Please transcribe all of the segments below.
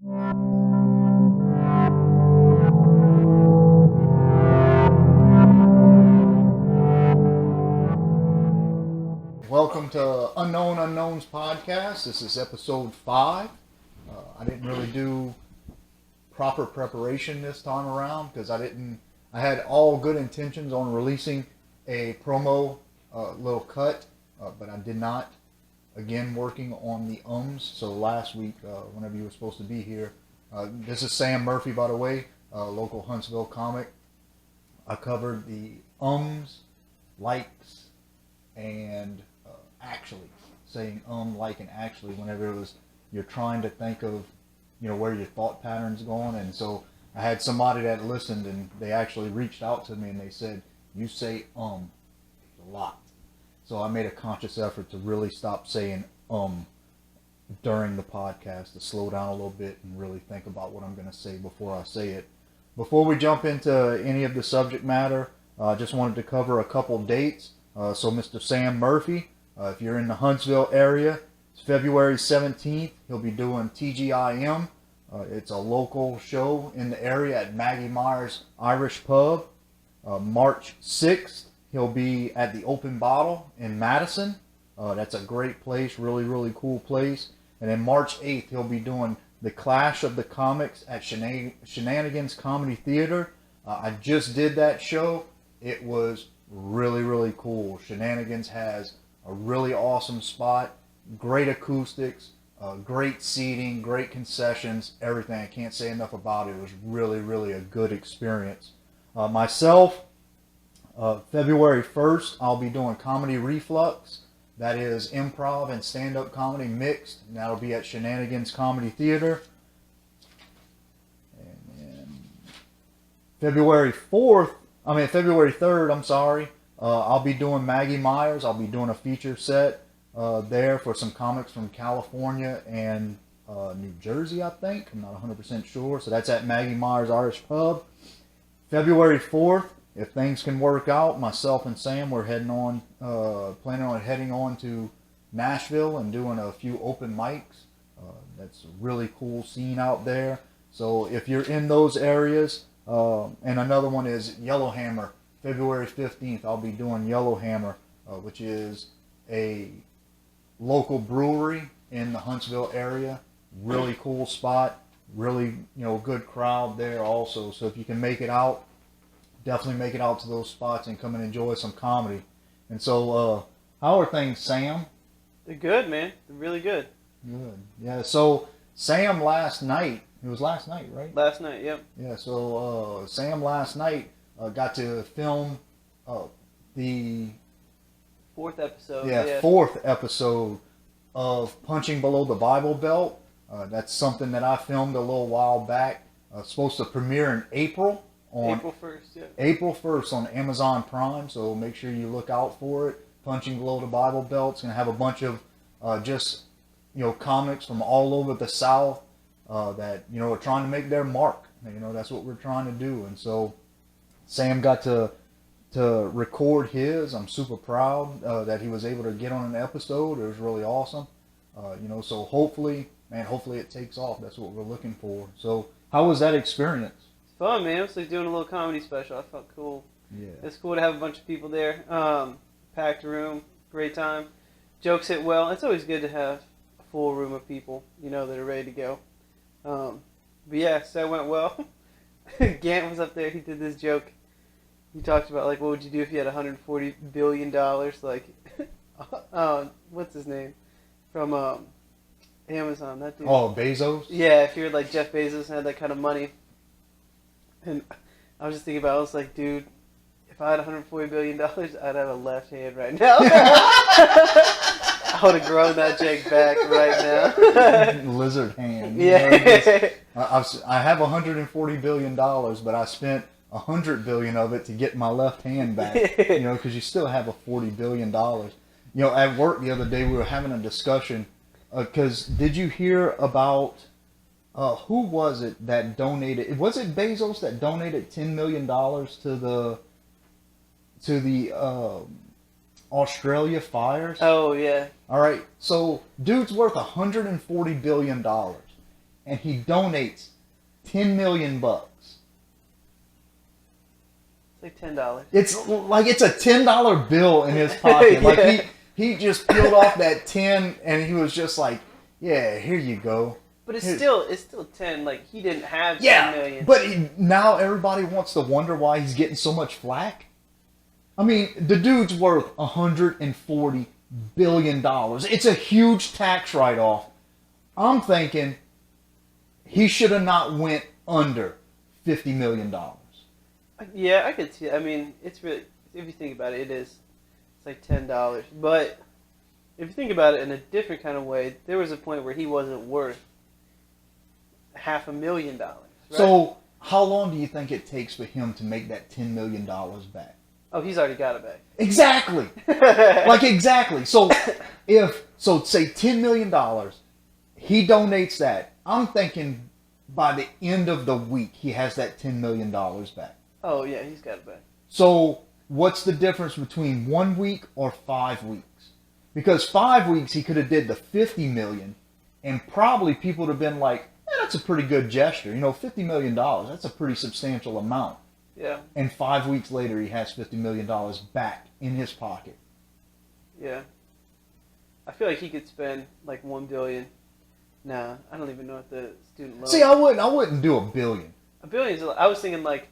Welcome to Unknown Unknowns podcast. This is episode 5. I didn't really do proper preparation this time around because I had all good intentions on releasing a promo little cut, but I did not. Again, working on the ums. So last week, whenever you were supposed to be here, this is Sam Murphy, by the way, local Huntsville comic. I covered the ums, likes, and actually saying like and actually whenever it was you're trying to think of where your thought pattern's going. And so I had somebody that listened and they actually reached out to me and they said, you say a lot. So I made a conscious effort to really stop saying during the podcast, to slow down a little bit and really think about what I'm going to say before I say it. Before we jump into any of the subject matter, I just wanted to cover a couple dates. So Mr. Sam Murphy, if you're in the Huntsville area, it's February 17th. He'll be doing TGIM. It's a local show in the area at Maggie Myers Irish Pub. March 6th, he'll be at the Open Bottle in Madison. That's a great place, really, really cool place. And then March 8th, he'll be doing the Clash of the Comics at Shenanigans Comedy Theater. I just did that show. It was really, really cool. Shenanigans has a really awesome spot, great acoustics, great seating, great concessions, everything. I can't say enough about it. It was really, really a good experience. Myself, February 1st, I'll be doing Comedy Reflux. That is improv and stand-up comedy mixed, and that'll be at Shenanigans Comedy Theater. And then February 3rd, I'll be doing Maggie Myers. I'll be doing a feature set there for some comics from California and New Jersey, I think. I'm not 100% sure. So that's at Maggie Myers Irish Pub. February 4th, if things can work out, myself and Sam, we're planning on heading on to Nashville and doing a few open mics. That's a really cool scene out there. So if you're in those areas, and another one is Yellowhammer. February 15th, I'll be doing Yellowhammer, which is a local brewery in the Huntsville area. Really cool spot. Really, good crowd there also. So if you can make it out, definitely make it out to those spots and come and enjoy some comedy. And so, how are things, Sam? They're good, man. They're really good. Good. Yeah, so Sam last night, it was last night, right? Last night, yep. Yeah, so Sam last night got to film the fourth episode. Fourth episode of Punching Below the Bible Belt. That's something that I filmed a little while back. Supposed to premiere in April. April 1st, yeah. April 1st on Amazon Prime, so make sure you look out for it. Punching Below the Bible Belt. It's going to have a bunch of comics from all over the South that, are trying to make their mark. That's what we're trying to do. And so Sam got to record his. I'm super proud that he was able to get on an episode. It was really awesome. So hopefully it takes off. That's what we're looking for. So how was that experience? It's fun, man. It was like doing a little comedy special. I felt cool. Yeah. It's cool to have a bunch of people there. Packed room, great time. Jokes hit well. It's always good to have a full room of people, that are ready to go. But yeah, so that went well. Gant was up there. He did this joke. He talked about, what would you do if you had $140 billion? What's his name? From Amazon, that dude. Oh, Bezos? Yeah, if you're like Jeff Bezos and had that kind of money. And I was just thinking about it. I was like, dude, if I had $140 billion, I'd have a left hand right now. I would have grown that Jake back right now. Lizard hand. Yeah. I have $140 billion, but I spent $100 billion of it to get my left hand back. Because you still have a $40 billion. At work the other day we were having a discussion. Because did you hear about who was it that donated? Was it Bezos that donated $10 million to the Australia fires? Oh yeah. All right. So dude's worth $140 billion. and he donates 10 million bucks. It's like $10. It's like it's a $10 bill in his pocket. Yeah. Like he just peeled off that 10 and he was just like, yeah, here you go. But it's still 10. Like, he didn't have 10 Yeah, million. but now everybody wants to wonder why he's getting so much flack. I mean, the dude's worth $140 billion. It's a huge tax write-off. I'm thinking he should have not went under $50 million. Yeah, I could see it. I mean, it's really, if you think about it, it is. It's like $10. But if you think about it in a different kind of way, there was a point where he wasn't worth $500,000. Right? So how long do you think it takes for him to make that $10 million back? Oh, he's already got it back. Exactly. Like exactly. So say $10 million, he donates that. I'm thinking by the end of the week he has that $10 million back. Oh yeah, he's got it back. So what's the difference between 1 week or 5 weeks? Because 5 weeks he could have did the 50 million, and probably people would have been like, that's a pretty good gesture. You know, $50 million, that's a pretty substantial amount. Yeah. And 5 weeks later, he has $50 million back in his pocket. Yeah. I feel like he could spend like $1 billion. Nah, I don't even know what the student loan. See, I wouldn't do $1 billion. $1 billion is. I was thinking like,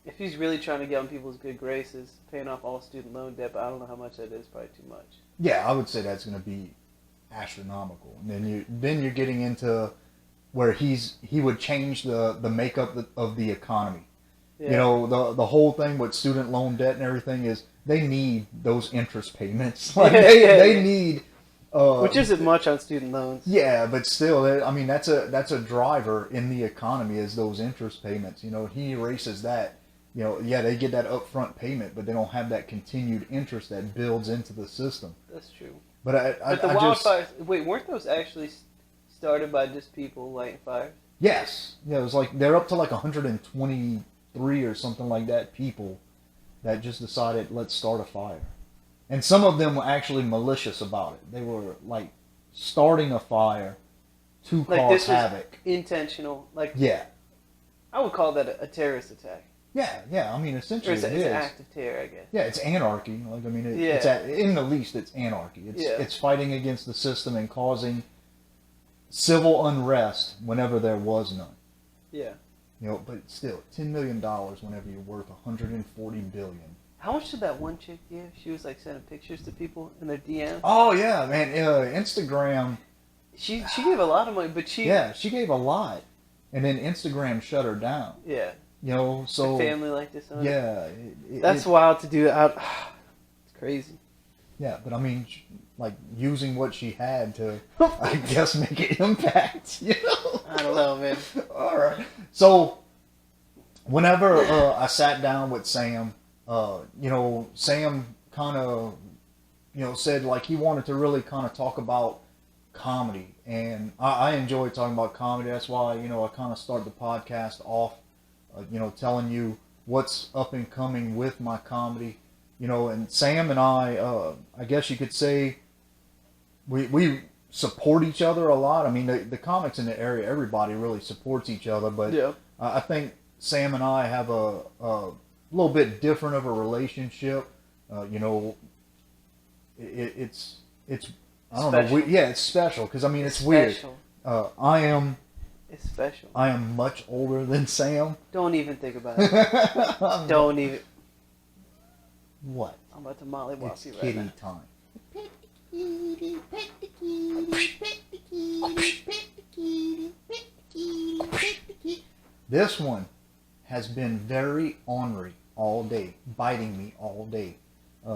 if he's really trying to get on people's good graces, paying off all student loan debt, but I don't know how much that is. Probably too much. Yeah, I would say that's going to be astronomical. And then you're getting into where he would change the makeup of the economy. Yeah. You know, the whole thing with student loan debt and everything is they need those interest payments. Like they need. Which isn't much on student loans. Yeah, but still, I mean, that's a driver in the economy is those interest payments. You know, he erases that. You know, yeah, they get that upfront payment, but they don't have that continued interest that builds into the system. That's true. But But the wildfires, wait, weren't those actually started by just people lighting fires? Yes. Yeah, it was like they're up to like 123 or something like that people that just decided, let's start a fire. And some of them were actually malicious about it. They were like starting a fire to Like cause this was havoc. intentional. Like, Yeah. I would call that a terrorist attack. Yeah. I mean, Or essentially it's it an is. act of terror, I guess. Yeah, it's anarchy. Like, I mean, Yeah. in the least, it's anarchy. Yeah. It's fighting against the system and causing civil unrest whenever there was none. Yeah. You know, but still, $10 million whenever you're worth $140 billion. How much did that one chick give? She was like sending pictures to people in their DMs. Oh yeah, man. Instagram. She gave a lot of money, but she She gave a lot, and then Instagram shut her down. yeah. You know, so The family like this. Huh? yeah, That's wild to do. It's crazy. yeah. But I mean, like using what she had to, I guess, make an impact. You know. I don't know, man. All right. So, whenever I sat down with Sam, you know, Sam kind of, you know, said like he wanted to really kind of talk about comedy, and I enjoy talking about comedy. That's why, you know, I kind of start the podcast off, you know, telling you what's up and coming with my comedy, you know. And Sam and I guess you could say, we support each other a lot. I mean, the comics in the area, everybody really supports each other, but Yeah. I think Sam and I have a little bit different of a relationship. You know, it's I don't Special. know. It's special because I mean it's weird. Special. It's special. I am much older than Sam. Don't even think about it. Don't even. What? I'm about to mollywop It's you right kitty now. time. This one has been very ornery all day, biting me all day,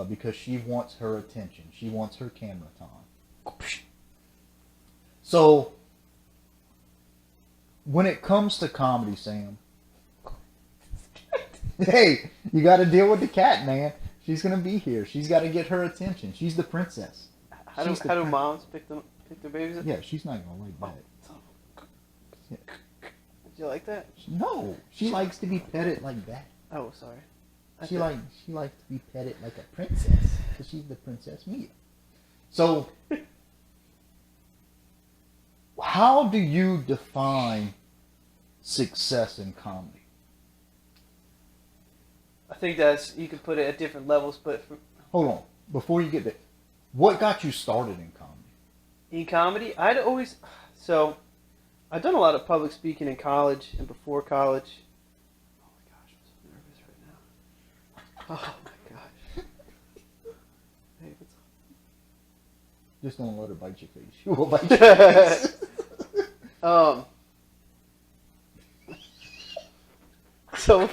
because she wants her attention. She wants her camera time. So, when it comes to comedy, Sam, hey, you got to deal with the cat, man. She's gonna be here. She's got to get her attention. She's the princess. How do moms pick their babies up? Yeah, she's not gonna like that. Yeah. Did you like that? No, she likes to be petted like that. Oh, sorry. She likes to be petted like a princess because she's the Princess Mia. So, wow. how do you define success in comedy? I think that's, you can put it at different levels, but Hold on. Before you get there, what got you started in comedy? in comedy, I'd always, so I've done a lot of public speaking in college and before college. Oh my gosh, I'm so nervous right now. Oh my gosh. Hey, what's Just don't let her bite your face. She will bite your face. So,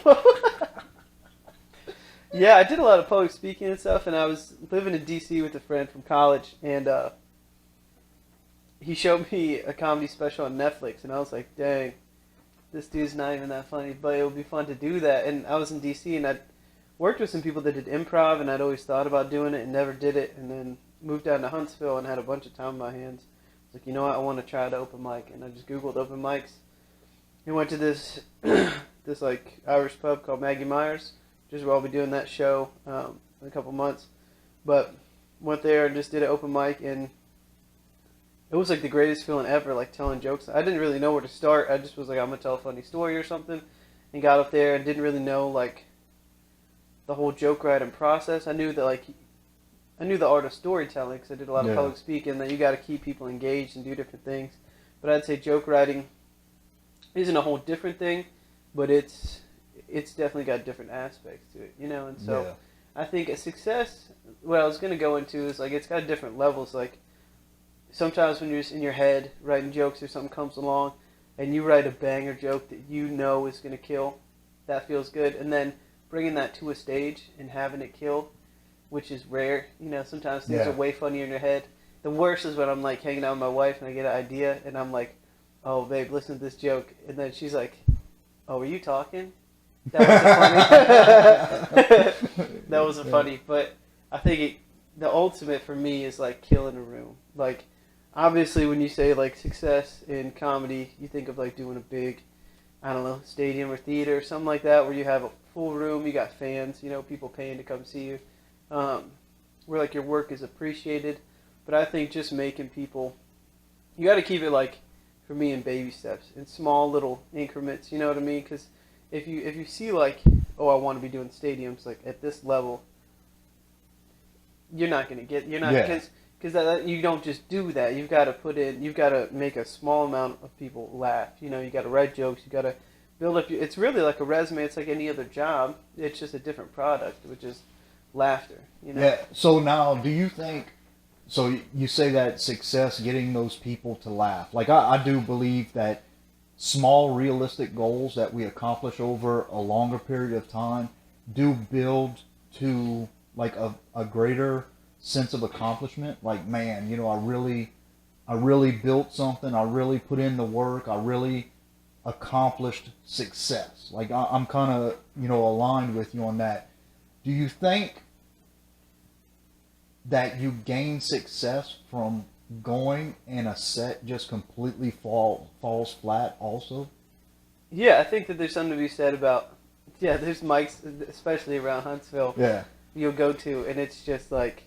yeah, I did a lot of public speaking and stuff, and I was living in D.C. with a friend from college, and he showed me a comedy special on Netflix, and I was like, dang, this dude's not even that funny, but it would be fun to do that. And I was in D.C., and I'd worked with some people that did improv, and I'd always thought about doing it and never did it, and then moved down to Huntsville and had a bunch of time on my hands. I was like, you know what, I want to try the open mic, and I just Googled open mics, and went to this this like Irish pub called Maggie Myers, which is where I'll be doing that show in a couple months. But went there and just did an open mic, and it was like the greatest feeling ever, like telling jokes. I didn't really know where to start. I just was like, I'm gonna tell a funny story or something, and got up there and didn't really know like the whole joke writing process. I knew that I knew the art of storytelling because I did a lot of public speaking, that you got to keep people engaged and do different things. But I'd say joke writing isn't a whole different thing, but it's definitely got different aspects to it, you know. And so I think a success, what I was going to go into is like it's got different levels. Like sometimes when you're just in your head writing jokes or something comes along and you write a banger joke that you know is going to kill, that feels good. And then bringing that to a stage and having it kill, which is rare. You know, sometimes things are way funnier in your head. The worst is when I'm like hanging out with my wife and I get an idea and I'm like, oh babe, listen to this joke, and then she's like, oh, were you talking? That wasn't funny. That wasn't funny. But I think the ultimate for me is like killing a room. Like obviously when you say like success in comedy, you think of like doing a big, I don't know, stadium or theater or something like that, where you have a full room, you got fans, you know, people paying to come see you, where like your work is appreciated. But I think just making people, you got to keep it like, for me, in baby steps, in small little increments, you know what I mean? Because if you see like, oh, I want to be doing stadiums like at this level, you're not gonna get, because you don't just do that. You've got to make a small amount of people laugh. You know, you got to write jokes. You got to build up. It's really like a resume. It's like any other job. It's just a different product, which is laughter. You know. Yeah. So now, do you think? So you say that success, getting those people to laugh. Like I do believe that small, realistic goals that we accomplish over a longer period of time do build to like a greater sense of accomplishment. Like, man, you know, I really built something. I really put in the work. I really accomplished success. Like I'm kind of, you know, aligned with you on that. Do you think that you gain success from going and a set just completely falls flat also? Yeah, I think that there's something to be said about, there's mics, especially around Huntsville, you'll go to, and it's just like,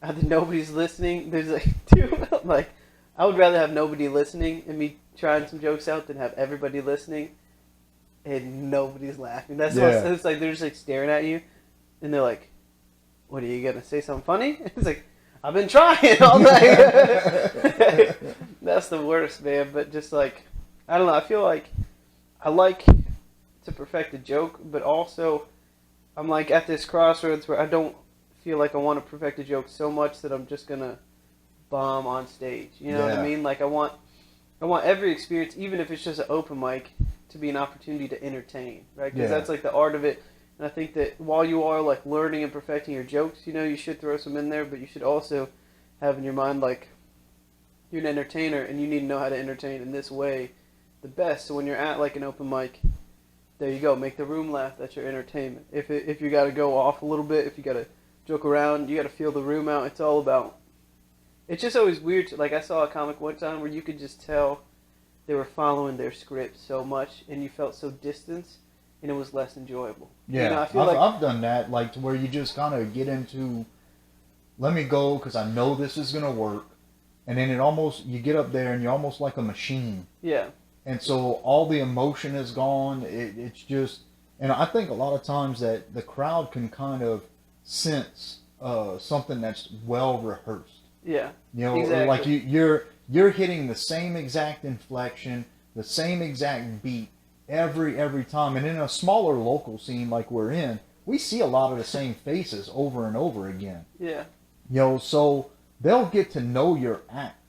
either nobody's listening, there's like, like, I would rather have nobody listening and me trying some jokes out than have everybody listening and nobody's laughing. That's what it's like, they're just like staring at you, and they're like, what, are you going to say something funny? It's like, I've been trying all night. That's the worst, man. But just like, I don't know, I feel like I like to perfect a joke, but also I'm like at this crossroads where I don't feel like I want to perfect a joke so much that I'm just going to bomb on stage. You know what I mean? Like I want every experience, even if it's just an open mic, to be an opportunity to entertain, right? Because that's like the art of it. And I think that while you are like learning and perfecting your jokes, you know, you should throw some in there, but you should also have in your mind like you're an entertainer and you need to know how to entertain in this way the best. So when you're at like an open mic, there you go, make the room laugh. That's your entertainment. If you got to go off a little bit, if you got to joke around, you got to feel the room out. It's all about. It's just always weird. Like I saw a comic one time where you could just tell they were following their script so much, and you felt so distanced. And it was less enjoyable. Yeah, you know, I feel I've done that, like to where you just kind of get into, let me go because I know this is going to work, and then it almost, you get up there and you're almost like a machine. Yeah. And so all the emotion is gone. It's just, and I think a lot of times that the crowd can kind of sense something that's well rehearsed. Yeah. You know, Exactly. like you're hitting the same exact inflection, the same exact beat every time. And in a smaller local scene like we're in, we see a lot of the same faces over and over again. Yeah. You know, so they'll get to know your act.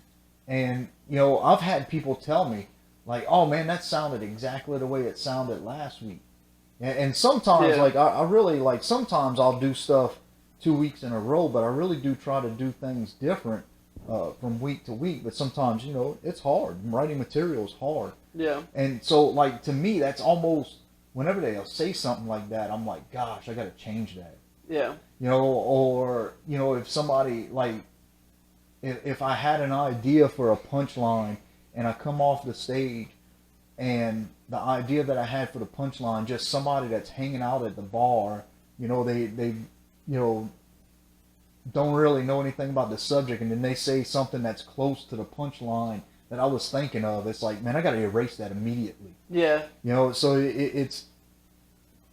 And, you know, I've had people tell me, like, oh man, that sounded exactly the way it sounded last week. And sometimes, Yeah. like, I really, like, sometimes I'll do stuff 2 weeks in a row, but I really do try to do things different from week to week. But sometimes, you know, it's hard. Writing material is hard. Yeah. And so, like, to me, that's almost, whenever they'll say something like that, I'm like, gosh, I got to change that. Yeah. You know, or, you know, if somebody, like, if I had an idea for a punchline and I come off the stage and the idea that I had for the punchline, just somebody that's hanging out at the bar, you know, they you know, don't really know anything about the subject, and then they say something that's close to the punchline that I was thinking of, it's like, man, I got to erase that immediately. Yeah. You know, so it's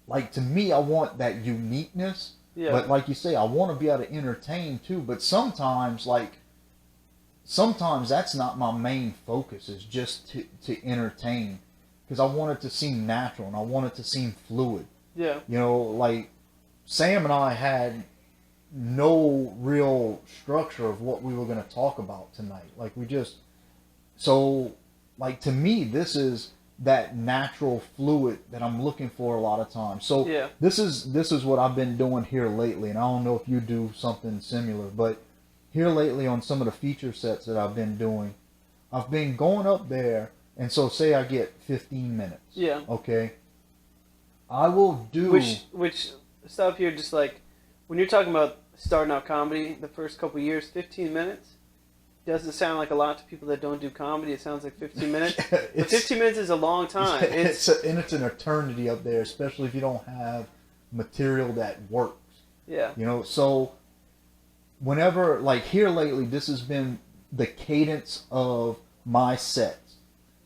like, to me, I want that uniqueness. Yeah. But like you say, I want to be able to entertain too. But sometimes, sometimes that's not my main focus, is just to entertain. Because I want it to seem natural and I want it to seem fluid. Yeah. You know, like Sam and I had no real structure of what we were going to talk about tonight. Like so like, to me, this is that natural fluid that I'm looking for a lot of times. So Yeah. this is what I've been doing here lately, and I don't know if you do something similar, but here lately on some of the feature sets that I've been doing, I've been going up there, and so say I get 15 minutes. Yeah. Okay. I will do Which stop here, just like when you're talking about starting out comedy, the first couple years, 15 minutes doesn't sound like a lot to people that don't do comedy. It sounds like 15 minutes. But 15 minutes is a long time. It's an eternity up there, especially if you don't have material that works. Yeah. You know, so whenever, like here lately, this has been the cadence of my sets.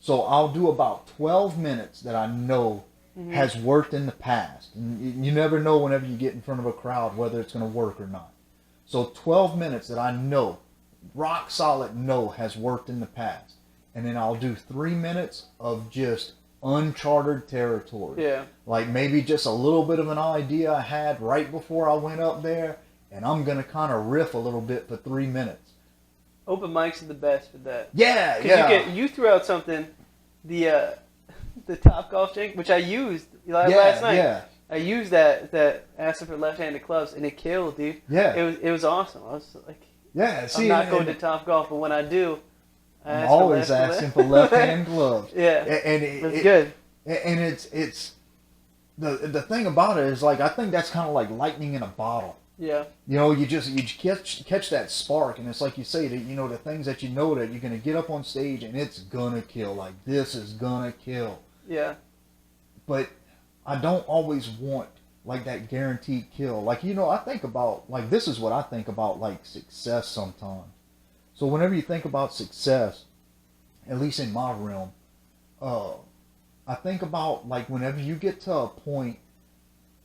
So I'll do about 12 minutes that I know has worked in the past. And you never know whenever you get in front of a crowd whether it's going to work or not. So 12 minutes that I know, rock solid know, has worked in the past. And then I'll do 3 minutes of just uncharted territory. Yeah. Like maybe just a little bit of an idea I had right before I went up there, and I'm going to kind of riff a little bit for 3 minutes. Open mics are the best for that. Yeah, 'Cause yeah. you threw out something, the Top Golf drink, which I used last night. Yeah, I used that asking for left-handed clubs, and it killed, dude. yeah. It was awesome. I was like, Yeah, see, I'm not going to Top Golf, but when I do, I I'm ask for always asking for left-hand gloves. Yeah, And it's good. And it's the thing about it is, like, I think that's kind of like lightning in a bottle. Yeah, You know, you catch that spark, and it's like you say, that, you know, the things that you know that you're gonna get up on stage and it's gonna kill. Like, this is gonna kill. yeah, But I don't always want like that guaranteed kill. Like, you know, I think about, like, this is what I think about, like, success sometimes. So whenever you think about success, at least in my realm, I think about, like, whenever you get to a point,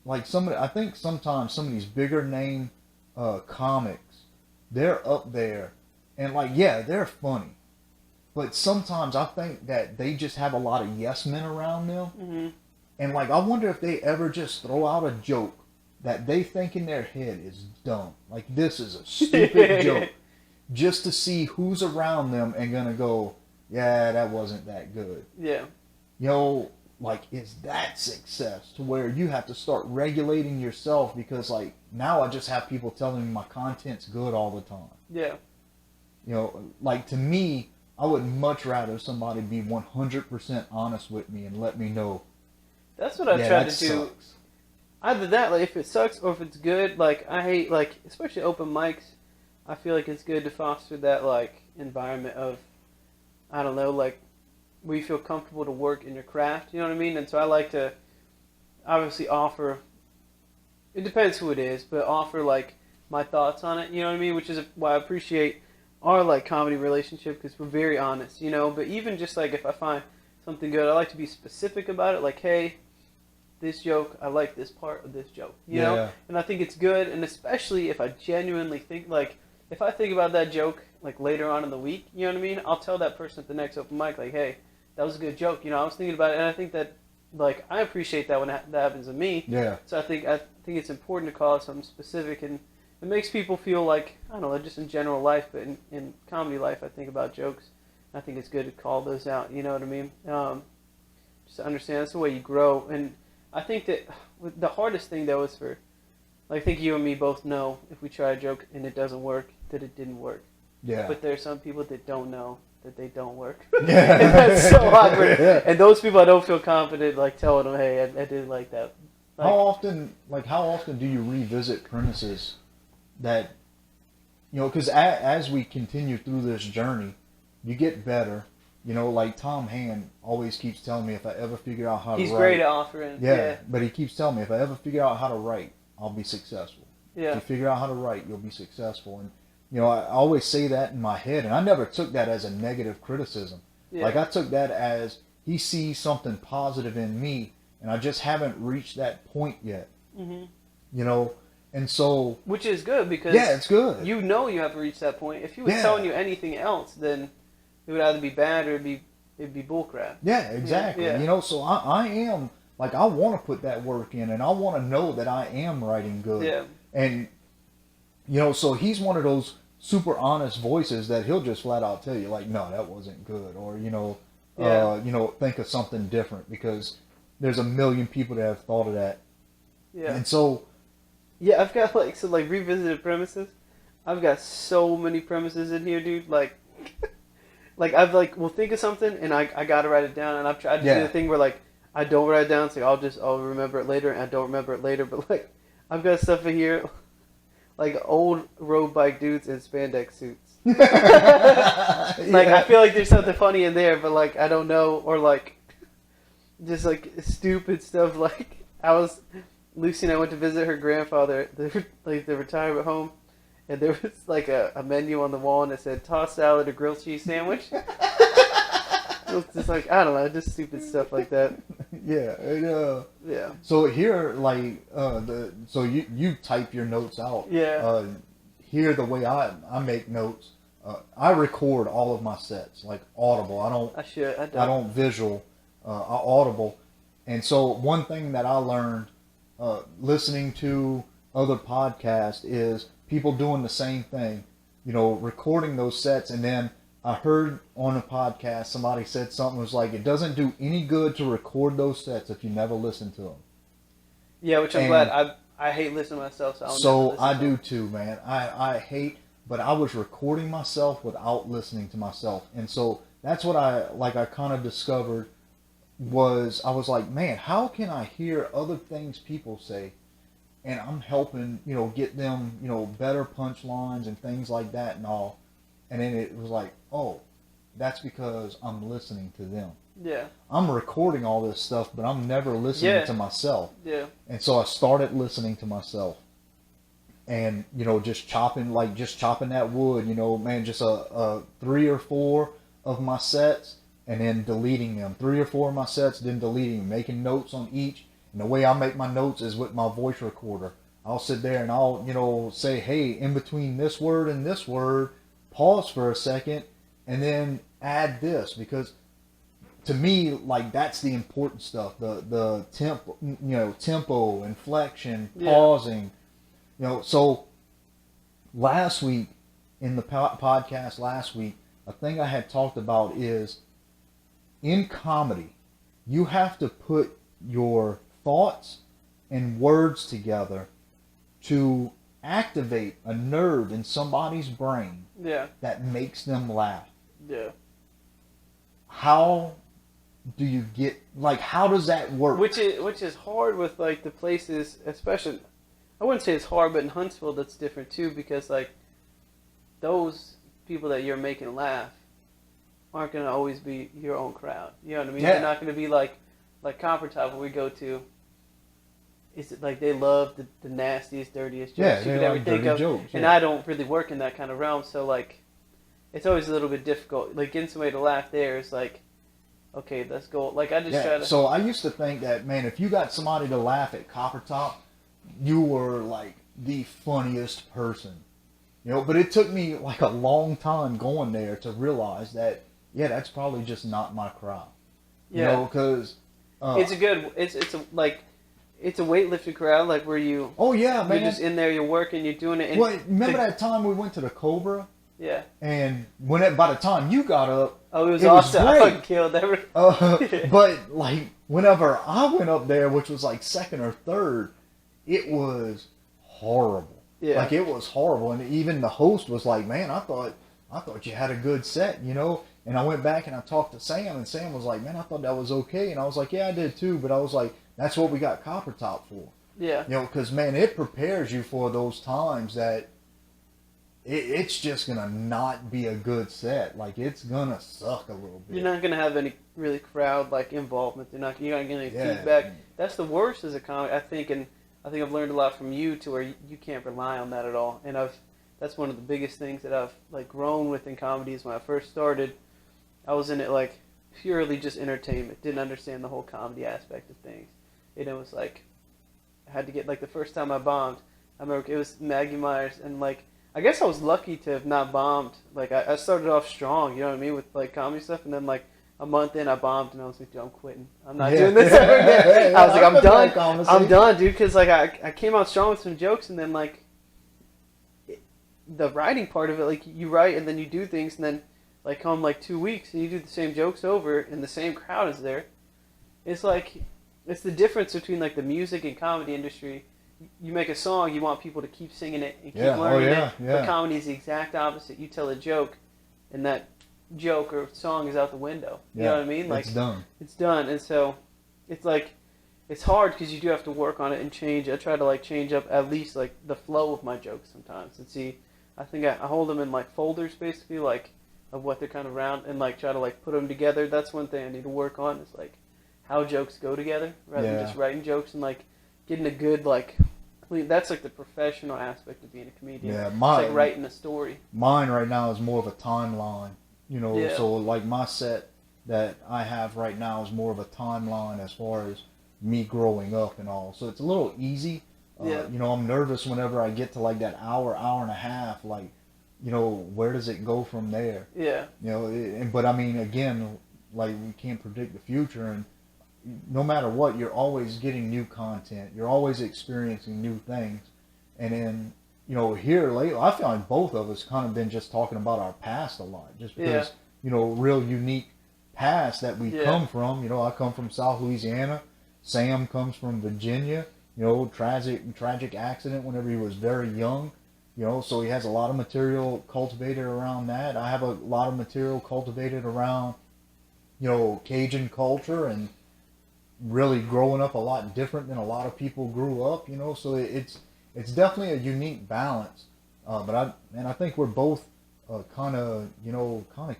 like I think sometimes some of these bigger name comics, they're up there, and like, yeah, they're funny, but sometimes I think that they just have a lot of yes men around them. mm-hmm. And like, I wonder if they ever just throw out a joke that they think in their head is dumb. Like, this is a stupid joke. Just to see who's around them and gonna go, yeah, that wasn't that good. Yeah, You know, like, is that success to where you have to start regulating yourself? Because, like, now I just have people telling me my content's good all the time. yeah, You know, like, to me, I would much rather somebody be 100% honest with me and let me know, that's what I yeah, try that to do. sucks. Either that, like, if it sucks or if it's good. Like, I hate, like, especially open mics. I feel like it's good to foster that, like, environment of, I don't know, like, where you feel comfortable to work in your craft, you know what I mean? And so I like to obviously offer, it depends who it is, but offer, like, my thoughts on it, you know what I mean? Which is why I appreciate our like comedy relationship because we're very honest, you know. But even just like if I find something good, I like to be specific about it. Like, hey, this joke, I like this part of this joke, you know. And I think it's good, and especially if I genuinely think like if I think about that joke like later on in the week, you know what I mean? I'll tell that person at the next open mic like, hey, that was a good joke, you know. I was thinking about it, and I think that like I appreciate that when that happens to me. Yeah. So I think it's important to call it something specific, and it makes people feel like I don't know, just in general life, but in comedy life, I think about jokes. I think it's good to call those out. You know what I mean? Just to understand that's the way you grow, and I think that the hardest thing though is for, like, I think you and me both know if we try a joke and it doesn't work, that it didn't work. Yeah. But there are some people that don't know that they don't work. Yeah. And that's so awkward. Yeah. And those people I don't feel confident like telling them, hey, I didn't like that. Like, how often do you revisit premises that, you know, because as we continue through this journey, you get better. You know, like Tom Hand always keeps telling me if I ever figure out how to write. He's great at offering. Yeah, but he keeps telling me if I ever figure out how to write, I'll be successful. Yeah. If you figure out how to write, you'll be successful. And, you know, I always say that in my head, and I never took that as a negative criticism. Yeah. Like, I took that as he sees something positive in me, and I just haven't reached that point yet. Mm-hmm. You know, and so... Which is good because... Yeah, it's good. You know you have to reach that point. If he was telling you anything else, then it would either be bad or it'd be bullcrap. Yeah, exactly. Yeah. You know, so I am... Like, I want to put that work in, and I want to know that I am writing good. Yeah. And, you know, so he's one of those super honest voices that he'll just flat out tell you, like, no, that wasn't good. Or, you know, think of something different, because there's a million people that have thought of that. Yeah. And so... Yeah, I've got, revisited premises. I've got so many premises in here, dude. Like, I've, will think of something, and I got to write it down, and I've tried to do the thing where, I don't write it down, so I'll remember it later, and I don't remember it later, but, I've got stuff in here, old road bike dudes in spandex suits. I feel like there's something funny in there, but, I don't know, or, just, stupid stuff, Lucy and I went to visit her grandfather, the retirement home, and there was, a menu on the wall, and it said, tossed salad or grilled cheese sandwich. It was just I don't know, just stupid stuff like that. Yeah. Yeah. So here, so you type your notes out. Yeah. Here, the way I make notes, I record all of my sets, audible. I don't visual, I audible. And so one thing that I learned listening to other podcasts is people doing the same thing, you know, recording those sets. And then I heard on a podcast somebody said something was it doesn't do any good to record those sets if you never listen to them. Yeah, which I'm glad. I hate listening to myself, so I do too, man. I hate, but I was recording myself without listening to myself, and so that's what I kind of discovered. I was like, man, how can I hear other things people say, and I'm helping, you know, get them, you know, better punchlines and things like that and all. And then it was like, oh, that's because I'm listening to them. Yeah. I'm recording all this stuff, but I'm never listening to myself. Yeah. And so I started listening to myself. And, you know, just chopping that wood, you know, man, just a 3 or 4 of my sets, and then deleting them. 3 or 4 of my sets, then deleting them, making notes on each. And the way I make my notes is with my voice recorder. I'll sit there and I'll, you know, say, hey, in between this word and this word, pause for a second, and then add this, because to me, that's the important stuff. The tempo, you know, tempo, inflection, pausing, you know. So last week in the podcast last week, a thing I had talked about is in comedy, you have to put your thoughts and words together to activate a nerve in somebody's brain that makes them laugh. Yeah. How do you get, how does that work? Which is hard with, the places, especially, I wouldn't say it's hard, but in Huntsville that's different too, because, those people that you're making laugh aren't going to always be your own crowd. You know what I mean? Yeah. They're not going to be like Copper Top where we go to. Is it they love the nastiest, dirtiest jokes you could ever think of. Jokes, and I don't really work in that kind of realm, so it's always a little bit difficult. Like getting somebody to laugh there is like, okay, let's go. Like I just try to. So I used to think that, man, if you got somebody to laugh at Copper Top, you were like the funniest person. You know, but it took me like a long time going there to realize that, yeah, that's probably just not my crowd. You Yeah. know, because It's a good. It's a like. It's a weightlifting crowd, like where you. oh yeah, man. You're just in there. You're working. You're doing it. And Well, remember that time we went to the Cobra, Yeah. and by the time you got up, Oh, it was It was awesome. I great. fucking killed everything. but like whenever I went up there, which was like second or third, it was horrible. Yeah. Like it was horrible, and even the host was like, "Man, I thought you had a good set, you know." And I went back and I talked to Sam, and Sam was like, "Man, I thought that was okay," and I was like, "Yeah, I did too," but I was like, "That's what we got Copper Top for." Yeah. You know, because, man, it prepares you for those times that it's just going to not be a good set. Like, it's going to suck a little bit. You're not gonna have any really crowd like involvement. You're not gonna get any Yeah. feedback. That's the worst as a comic, I think, and I think I've learned a lot from you to where you can't rely on that at all. And that's one of the biggest things that I've like grown with in comedy is when I first started, I was in it like purely just entertainment. Didn't understand the whole comedy aspect of things. And it was like I had to get like the first time I bombed. I remember it was Maggie Myers, and like I guess I was lucky to have not bombed. Like I started off strong, you know what I mean, with like comedy stuff, and then like a month in I bombed, and I was like, dude, I'm quitting. I'm not doing this ever again. I was like, I'm done. I'm done, dude, because like I came out strong with some jokes, and then like the writing part of it, like you write and then you do things, and then like come like 2 weeks and you do the same jokes over, and the same crowd is there. It's like it's the difference between like the music and comedy industry. You make a song, you want people to keep singing it and keep learning it. But comedy is the exact opposite. You tell a joke, and that joke or song is out the window. You know what I mean? Like it's done. It's done, and so it's like it's hard because you do have to work on it and change. I try to like change up at least like the flow of my jokes sometimes and see. I think I hold them in like folders basically, like of what they're kind of around, and like try to like put them together. That's one thing I need to work on is like how jokes go together rather than just writing jokes and like getting a good like clean. That's like the professional aspect of being a comedian. Yeah, it's like writing a story. Mine right now is more of a timeline. You know, Yeah. so like my set that I have right now is more of a timeline as far as me growing up and all. So it's a little easy. Yeah. You know, I'm nervous whenever I get to like that hour and a half. Like, you know, where does it go from there? Yeah. You know, but I mean, again, like we can't predict the future, and no matter what, you're always getting new content. You're always experiencing new things. And then, you know, here lately, I feel like both of us kind of been just talking about our past a lot, just because, you know, real unique past that we come from. You know, I come from South Louisiana. Sam comes from Virginia. You know, tragic accident whenever he was very young. You know, so he has a lot of material cultivated around that. I have a lot of material cultivated around, you know, Cajun culture and really growing up a lot different than a lot of people grew up. You know, so it's definitely a unique balance. But I think we're both kind of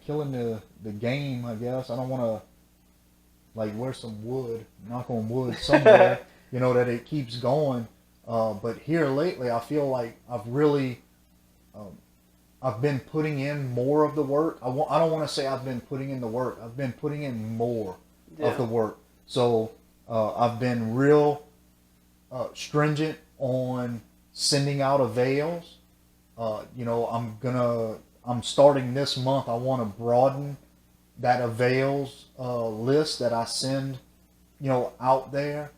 killing the game. I guess I don't want to like wear some wood, knock on wood somewhere. You know, that it keeps going. But here lately, I feel like I've really, I've been putting in more of the work. I don't want to say I've been putting in the work. I've been putting in more of the work. So I've been real stringent on sending out avails. You know, I'm starting this month. I want to broaden that avails list that I send, you know, out there.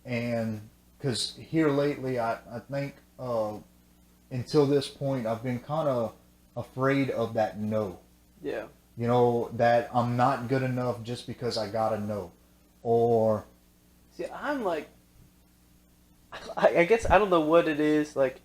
And because here lately, I think until this point, I've been kind of afraid of that no. Yeah. You know, that I'm not good enough just because I got a no. Or... See, I'm like... I guess I don't know what it is. Like,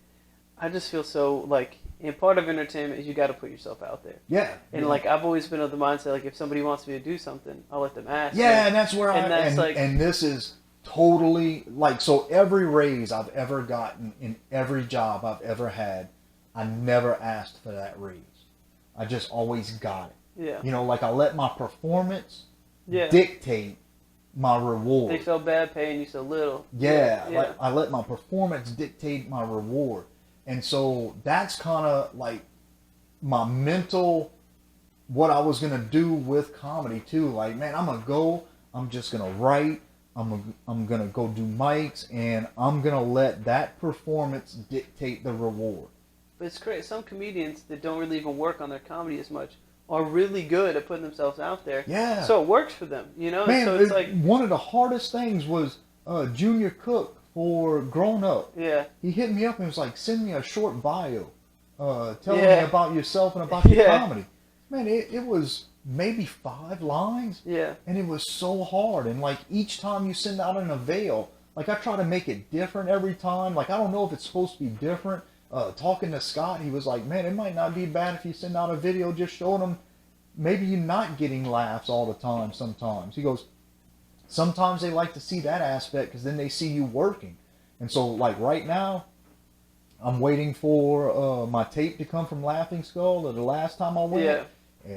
I just feel so, like... And part of entertainment is you got to put yourself out there. Yeah. And, like, I've always been of the mindset, like, if somebody wants me to do something, I'll let them ask. Yeah, and that's where and this is... Totally, like, so every raise I've ever gotten in every job I've ever had, I never asked for that raise. I just always got it. Yeah. You know, like I let my performance dictate my reward. They felt bad paying you so little. Yeah, like I let my performance dictate my reward. And so that's kind of like my mental what I was gonna do with comedy too. Like, man, I'm gonna go. I'm just gonna write. I'm gonna go do mics, and I'm gonna let that performance dictate the reward. But it's crazy. Some comedians that don't really even work on their comedy as much are really good at putting themselves out there. Yeah. So it works for them, you know? Man, So it's like, one of the hardest things was Junior Cook for Grown Up. yeah. He hit me up and was like, send me a short bio telling me Yeah. about yourself and about your Yeah. comedy. Man, it was maybe 5 lines, Yeah. and it was so hard. And like each time you send out an avail, like I try to make it different every time. Like I don't know if it's supposed to be different. Talking to Scott, he was like, man, it might not be bad if you send out a video just showing them maybe you're not getting laughs all the time sometimes. He goes, sometimes they like to see that aspect because then they see you working. And so like right now, I'm waiting for my tape to come from Laughing Skull or the last time I went. Yeah.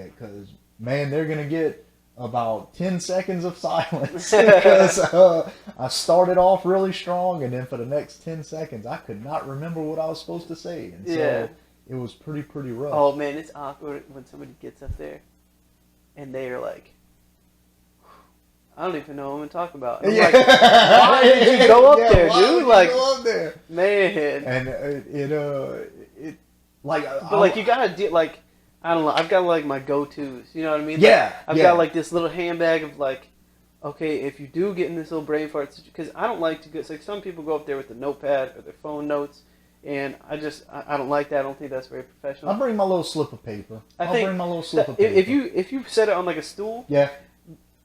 Because, man, they're going to get about 10 seconds of silence because I started off really strong, and then for the next 10 seconds, I could not remember what I was supposed to say. And so Yeah. it was pretty rough. Oh, man, it's awkward when somebody gets up there and they are like, I don't even know what I'm going to talk about. And I'm like, why did you go up there, why dude? would you Like, go up there? man. And it like, But, like, you got to do, like, I don't know. I've got, like, my go-tos. You know what I mean? Yeah. Like, I've got, like, this little handbag of, like, okay, if you do get in this little brain fart, because I don't like to go, it's like some people go up there with a notepad or their phone notes, and I don't like that. I don't think that's very professional. I'll bring my little slip of paper. I think bring my little slip of that- paper. if you set it on, like, a stool, Yeah.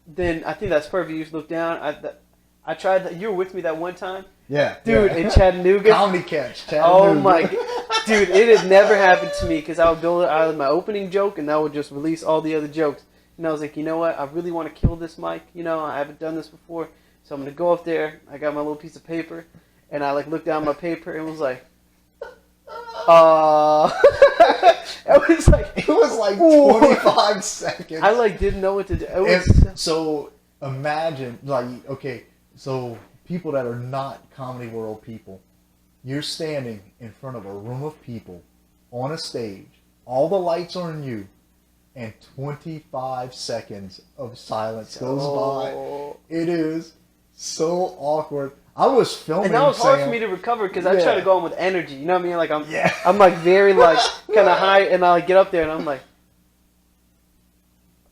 then I think that's perfect. You just look down. I tried that. You were with me that one time, Yeah. dude, yeah. in Chattanooga. Comedy catch. Oh Chattanooga. my, dude, it had never happened to me because I would build it out of my opening joke and I would just release all the other jokes. And I was like, you know what? I really want to kill this mic. You know, I haven't done this before, so I'm gonna go up there. I got my little piece of paper, and I like looked down my paper and was like, It was like 25 seconds. I like didn't know what to do. It was, And so imagine, like, okay, so people that are not Comedy World people, you're standing in front of a room of people on a stage, all the lights are on you, and 25 seconds of silence goes by. It is so awkward. I was filming, and that was hard Sam. for me to recover because I Yeah. try to go on with energy. You know what I mean? Like Yeah. I'm like very like kind of high, and I like get up there and I'm like,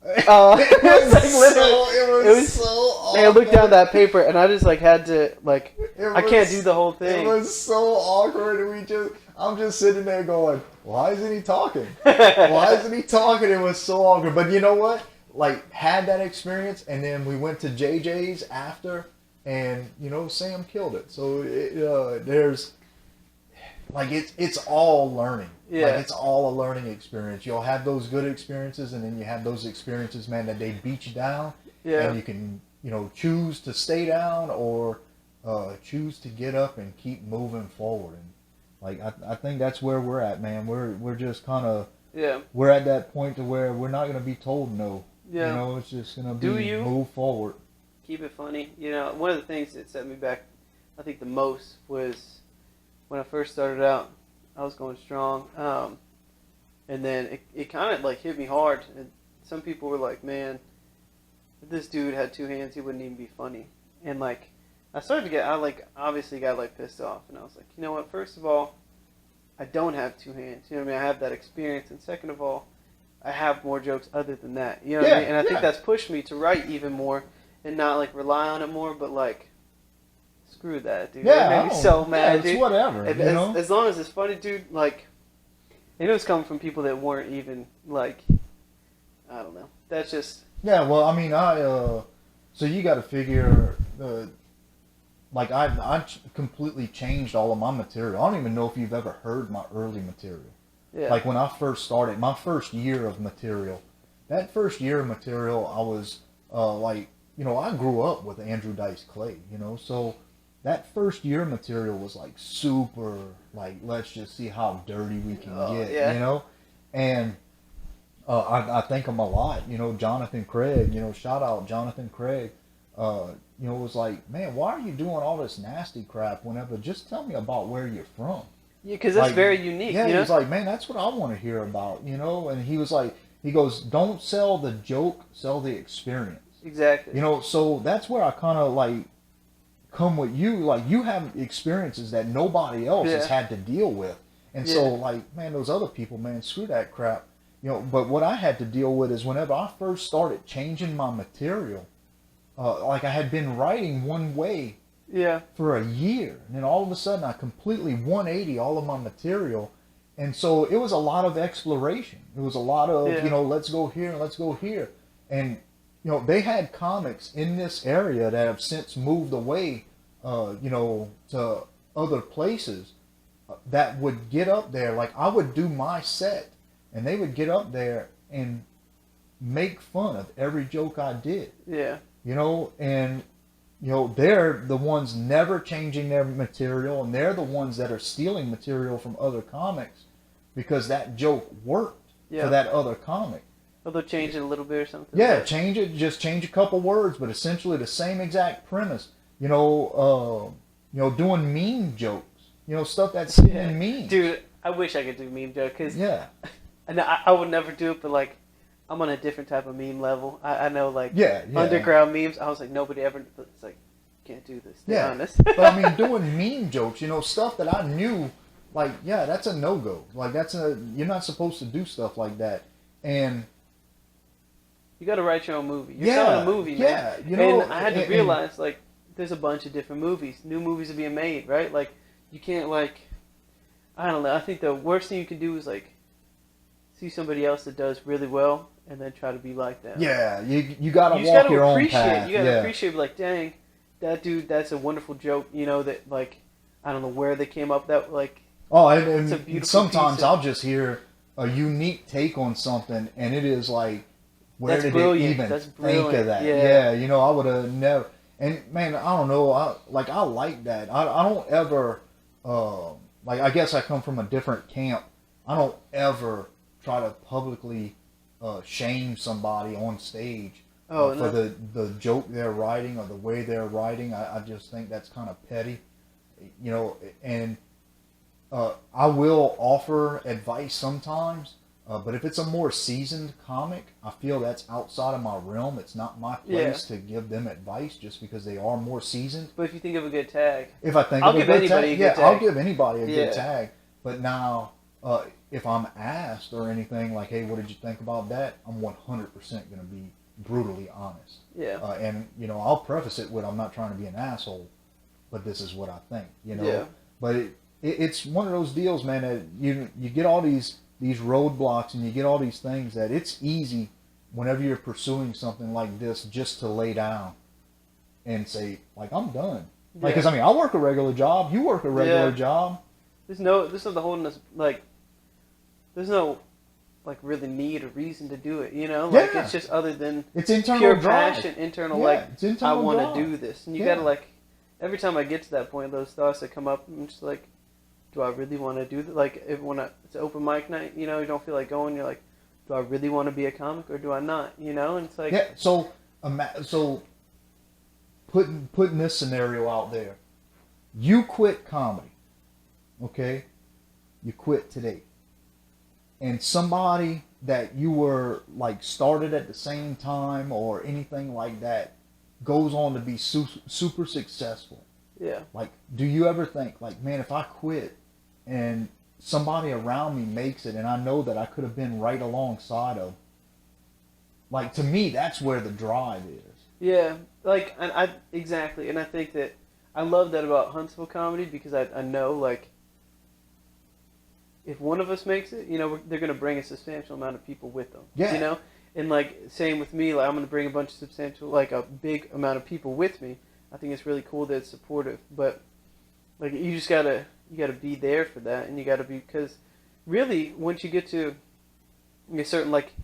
It it's like literally, it was so awkward. Like, I looked down that paper and I just like had to like It I can't was- do the whole thing. It was so awkward, and I'm just sitting there going, why isn't he talking? Why isn't he talking? It was so awkward. But you know what? Like, had that experience, and then we went to JJ's after, and, you know, Sam killed it. So there's, like, it's all learning. Yeah. Like, it's all a learning experience. You'll have those good experiences, and then you have those experiences, man, that they beat you down. Yeah. And you can, you know, choose to stay down or choose to get up and keep moving forward. And like I think that's where we're at, man. We're just kind of Yeah. we're at that point to where we're not gonna be told no. Yeah. You know, it's just gonna be Do you? move forward. Keep it funny. You know, one of the things that set me back, I think the most was when I first started out. I was going strong, and then it kind of like hit me hard. And some people were like, "Man, if this dude had 2 hands, he wouldn't even be funny." And like, I started to get, I like obviously got like pissed off, and I was like, you know what? First of all, I don't have 2 hands. You know what I mean? I have that experience, and second of all, I have more jokes other than that. You know what I Yeah, mean? And I think yeah. that's pushed me to write even more and not like rely on it more, but like. Screw that, dude. Yeah, It made I me don't- so mad, it's dude. whatever. If- you know? as long as it's funny, dude, like, and it was coming from people that weren't even, like, I don't know. That's just, Yeah, well, I mean, so you got to figure, like, I completely changed all of my material. I don't even know if you've ever heard my early material. yeah. Like, when I first started, my first year of material, that first year of material, I was, like, you know, I grew up with Andrew Dice Clay, you know, so that first year material was, like, super, like, let's just see how dirty we can get, yeah. you know? And I thank him a lot, you know, Jonathan Craig, you know, shout out Jonathan Craig, you know, was like, man, why are you doing all this nasty crap whenever, just tell me about where you're from. Yeah, because that's Like, very unique, Yeah, you he know? was like, man, that's what I want to hear about, you know? And he was like, He goes, don't sell the joke, sell the experience. Exactly. You know, so that's where I kind of like come with you. Like, you have experiences that nobody else has had to deal with. And so, like, man, those other people, man, screw that crap. You know, but what I had to deal with is whenever I first started changing my material, like I had been writing one way for a year. And then all of a sudden I completely 180 all of my material. And so it was a lot of exploration. It was a lot of, you know, let's go here and let's go here. And, you know, they had comics in this area that have since moved away, you know, to other places that would get up there. Like, I would do my set and they would get up there and make fun of every joke I did. Yeah. You know, and, you know, they're the ones never changing their material, and they're the ones that are stealing material from other comics because that joke worked for that other comic. Or they'll change it a little bit or something. Yeah, change it, just change a couple words, but essentially the same exact premise. You know, doing meme jokes. You know, stuff that's in memes. Dude, I wish I could do meme jokes, because and I would never do it, but like, I'm on a different type of meme level. I know, like, underground memes. I was like, nobody ever. It's like, can't do this. To be honest. But I mean, doing meme jokes, you know, stuff that I knew, like, that's a no-go. Like, you're not supposed to do stuff like that. And you got to write your own movie. You're selling a movie, man. Yeah, you know, and I had to realize, like, there's a bunch of different movies. New movies are being made, right? Like, you can't, like, I don't know. I think the worst thing you can do is, like, see somebody else that does really well and then try to be like them. Yeah, you got to walk your own path. You got to appreciate, like, dang, that dude, that's a wonderful joke, you know, that, like, I don't know where they came up that, like, and sometimes I'll just hear a unique take on something, and it is like, where did it even think of that? Yeah, you know, I would have never. And man, I don't know. I like that. I don't ever like. I guess I come from a different camp. I don't ever try to publicly shame somebody on stage for the joke they're writing or the way they're writing. I just think that's kind of petty, you know. And I will offer advice sometimes. But if it's a more seasoned comic, I feel that's outside of my realm. It's not my place to give them advice just because they are more seasoned. But if you think of a good tag. If I think of a good tag, I'll give anybody a good tag. But now, if I'm asked or anything like, hey, what did you think about that? I'm 100% going to be brutally honest. Yeah. And, you know, I'll preface it with, I'm not trying to be an asshole, but this is what I think, you know. Yeah. But it's one of those deals, man, that you get all these roadblocks and you get all these things that it's easy whenever you're pursuing something like this just to lay down and say, like, I'm done. Like, because I mean, I work a regular job, you work a regular job. There's no holding us, like, there's no, like, really need or reason to do it, you know? Like, it's just other than it's internal pure drive. passion, internal, like, I want to do this. And you got to, like, every time I get to that point, those thoughts that come up, I'm just like, do I really want to do that? Like, when it's open mic night, you know, you don't feel like going, you're like, do I really want to be a comic or do I not? You know, and it's like... Yeah, so putting this scenario out there. You quit comedy, okay? You quit today. And somebody that you were, like, started at the same time or anything like that goes on to be super successful. Yeah. Like, do you ever think, like, man, if I quit and somebody around me makes it and I know that I could have been right alongside of, like, to me, that's where the drive is. Yeah. Like, exactly. And I think that I love that about Huntsville comedy because I know, like, if one of us makes it, you know, they're going to bring a substantial amount of people with them. Yeah. You know? And, like, same with me, like, I'm going to bring a big amount of people with me. I think it's really cool that it's supportive, but like you just gotta be there for that, and you gotta be, because really once you get to a certain, like,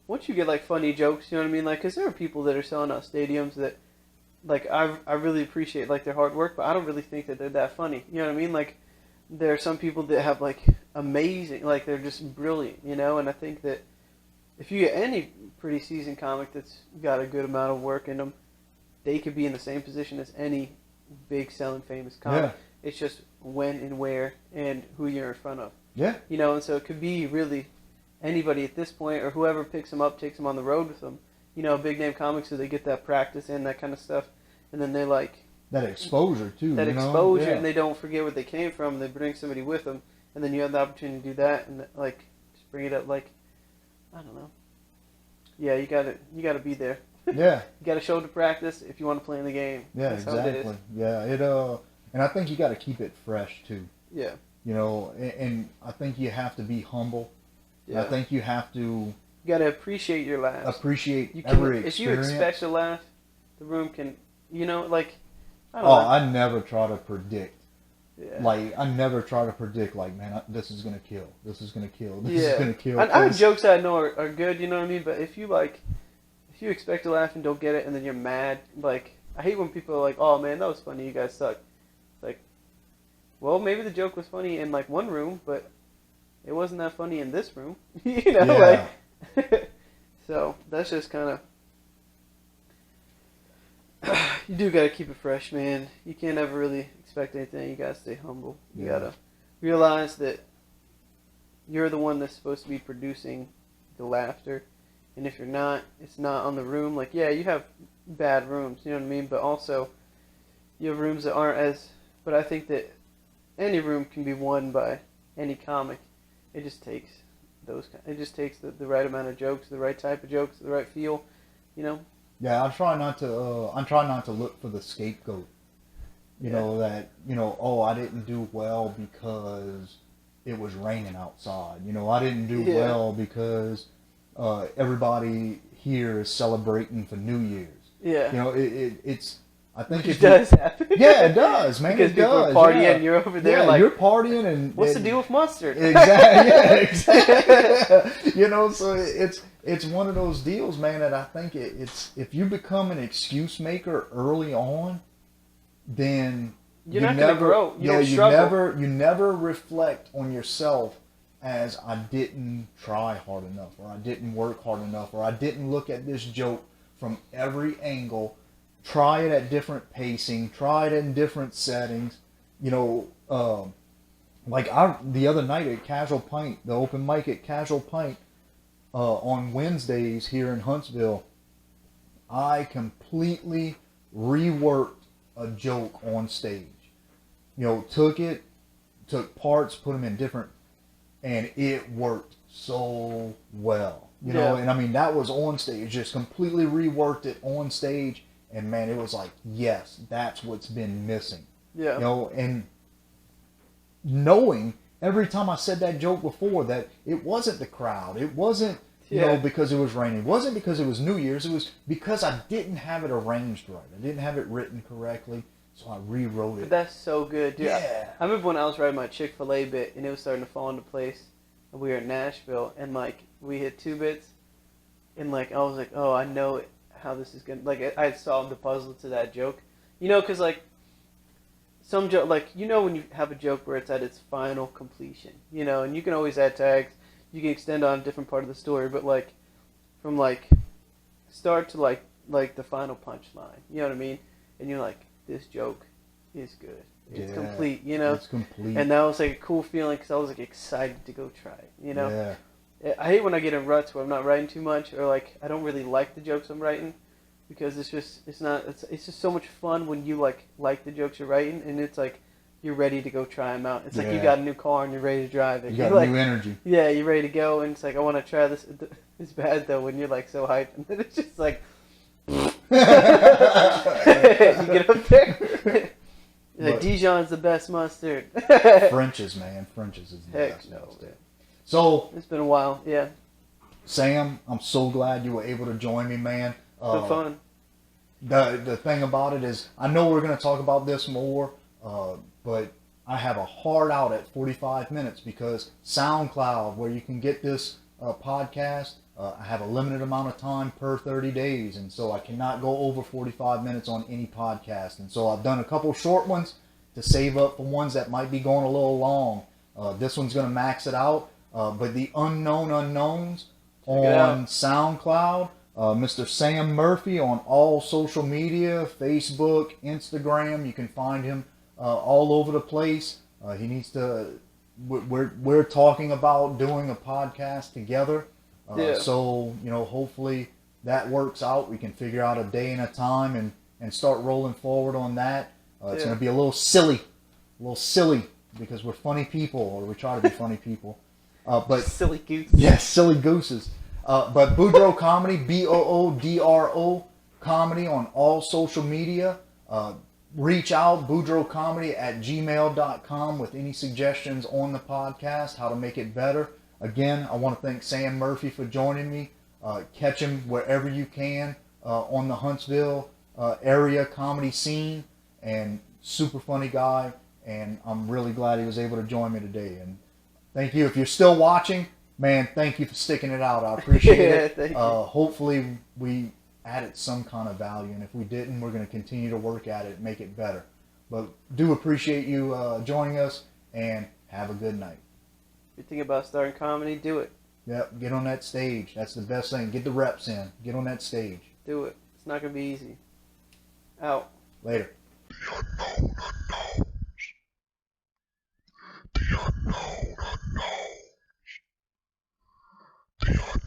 once you get like funny jokes, you know what I mean, like, because there are people that are selling out stadiums that, like, I really appreciate, like, their hard work, but I don't really think that they're that funny, you know what I mean, like, there are some people that have, like, amazing, like, they're just brilliant, you know, and I think that if you get any pretty seasoned comic that's got a good amount of work in them, they could be in the same position as any big selling famous comic. Yeah. It's just when and where and who you're in front of. Yeah. You know, and so it could be really anybody at this point, or whoever picks them up takes them on the road with them. You know, big name comics, so they get that practice and that kind of stuff, and then they like that exposure too. that you know? exposure, Yeah. and they don't forget where they came from. And they bring somebody with them, and then you have the opportunity to do that, and like just bring it up. Like, I don't know. Yeah, you gotta be there. Yeah. You gotta show up to practice if you want to play in the game. Yeah, That's how it is. exactly. Yeah, and I think you got to keep it fresh too. Yeah. You know, and I think you have to be humble. Yeah. I think you have to You gotta appreciate your laughs. appreciate You can, every if you experience. expect a laugh, the room can, you know, like, I don't Oh, know. I never try to predict. Yeah. Like, I never try to predict, like, man, this is going to kill. This is going to kill. This Yeah. is going to kill. I have jokes that I know are good, you know what I mean? But if you expect to laugh and don't get it, and then you're mad, like, I hate when people are like, "Oh man, that was funny. You guys suck." It's like, well, maybe the joke was funny in like one room, but it wasn't that funny in this room. You know, Yeah. like. So that's just kind of. You do gotta keep it fresh, man. You can't ever really expect anything. You gotta stay humble. You Yeah. gotta realize that you're the one that's supposed to be producing the laughter, and if you're not, it's not on the room. Like, yeah, you have bad rooms, you know what I mean, but also you have rooms that aren't as. But I think that any room can be won by any comic. It just takes It just takes the right amount of jokes, the right type of jokes, the right feel, you know. Yeah, I try not to look for the scapegoat. You Yeah. know, that, oh, I didn't do well because it was raining outside. You know, I didn't do Yeah. well because everybody here is celebrating for New Year's. Yeah. You know, it's. I think Which if you- does happen. Yeah, it does, man. Because it people does. are partying, yeah. and you're over there Yeah, like, you're partying, and what's the deal with mustard? Exactly. Yeah, exactly. You know, so it's one of those deals, man. That I think it's if you become an excuse maker early on, then You're you not never gonna grow. You don't you struggle. never reflect on yourself as I didn't try hard enough, or I didn't work hard enough, or I didn't look at this joke from every angle. Try it at different pacing. Try it in different settings. You know, like the other night at Casual Pint, the open mic at Casual Pint on Wednesdays here in Huntsville, I completely reworked a joke on stage. You know, took parts, put them in different, and it worked so well. You know, Yeah. and I mean that was on stage, just completely reworked it on stage. And man, it was like, yes, that's what's been missing. Yeah. You know, and knowing every time I said that joke before that it wasn't the crowd, it wasn't, you Yeah. know, because it was raining, it wasn't because it was New Year's, it was because I didn't have it arranged right. I didn't have it written correctly, so I rewrote But it. that's so good, dude. Yeah. I remember when I was writing my Chick-fil-A bit, and it was starting to fall into place. And we were in Nashville, and like we hit 2 bits, and like I was like, oh, I know how this is gonna. Like I had solved the puzzle to that joke, you know, because like some joke, like you know when you have a joke where it's at its final completion, you know, and you can always add tags, you can extend on a different part of the story, but like from like start to like the final punchline, you know what I mean? And you're like, this joke is good. It's Yeah. complete, you know. It's complete. And that was like a cool feeling because I was like excited to go try it, you know. Yeah. I hate when I get in ruts where I'm not writing too much, or like I don't really like the jokes I'm writing, because it's just so much fun when you like the jokes you're writing, and it's like you're ready to go try them out. It's like you Yeah. got a new car and you're ready to drive it. You got You're like, new energy. yeah, you're ready to go, and it's like I want to try this. It's bad though when you're like so hyped, and then it's just like you get up there. You're like, But- Dijon's the best mustard. French's, man. French's is the Heck best. no, mustard. man. So, It's been a while, yeah. Sam, I'm so glad you were able to join me, man. It's been fun. The thing about it is, I know we're going to talk about this more, but I have a hard out at 45 minutes because SoundCloud, where you can get this podcast, I have a limited amount of time per 30 days, and so I cannot go over 45 minutes on any podcast. And so I've done a couple short ones to save up for ones that might be going a little long. This one's going to max it out, but the Unknown Unknowns Check it out. on SoundCloud. Mr. Sam Murphy on all social media, Facebook, Instagram. You can find him all over the place. He needs to we're talking about doing a podcast together. Yeah. So hopefully that works out. We can figure out a day and a time and start rolling forward on that. It's Yeah. going to be a little silly because we're funny people, or we try to be funny people. But Silly goose. yes, silly gooses. But Boudreaux Comedy, Boodro Comedy on all social media. Reach out, boudreauxcomedy@gmail.com with any suggestions on the podcast, how to make it better. Again, I want to thank Sam Murphy for joining me. Catch him wherever you can on the Huntsville area comedy scene, and super funny guy, and I'm really glad he was able to join me today. And thank you. If you're still watching, man, thank you for sticking it out. I appreciate it. Thank you. Hopefully we added some kind of value, and if we didn't, we're going to continue to work at it and make it better. But do appreciate you joining us, and have a good night. If you think about starting comedy, do it. Yep, get on that stage. That's the best thing. Get the reps in. Get on that stage. Do it. It's not going to be easy. Out. Later. The unknown unknowns. The unknown unknowns. The unknown.